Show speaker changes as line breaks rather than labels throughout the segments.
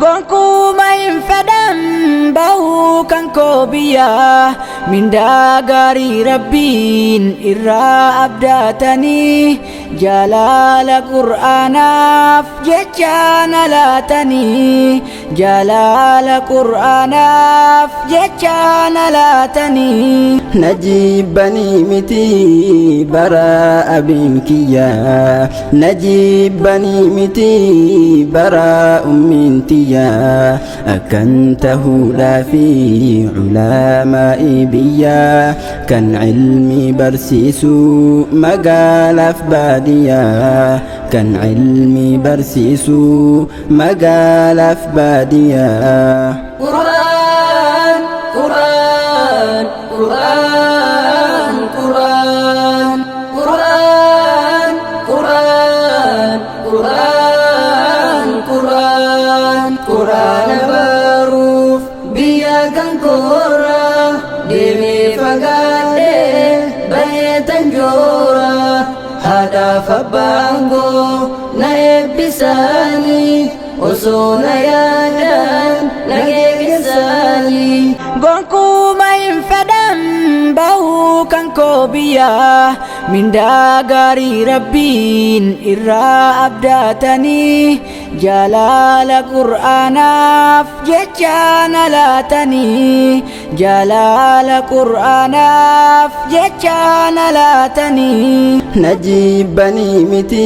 Gonkuuma hin fedhan bahuu kan koo biyyaa mindaa gaarii rabbiin irraa abdatanii jaalala qur'aanaaf jecha na laatanii jaalala qur'aanaaf jecha na laatanii
najibbanii miti bara abiin kiyyaa najibbanii miti bara ummiin tiyyaa akkan tahuudhaa fi ulamaa'i biyyaa kan cilmi barsiisu magaalaaf baadiyyaa kan cilmi barsiisu magaalaaf baadiyyaa.
Qur'aan Qur'aan Qur'aan Qur'aan Qur'aan Qur'aan Qur'aan Qur'aan Qur'aana baruuf biyya kan koraa deemee fagaadhee bahee tanjoora haadhaaf abbaan koo na eebbisanii osoo na yaadan na geessanii. Gonkuuma hin fedhan bahuu kan koo biyyaa mindaa gaarii rabbiin irraa abdatanii jaalala qur'aanaaf jecha na laatanii jaalala qur'aanaaf jecha na laatanii
najibbanii miti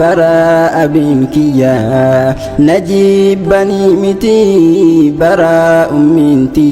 bara abiin kiyyaa najibbanii miti bara ummiin tiyyaa.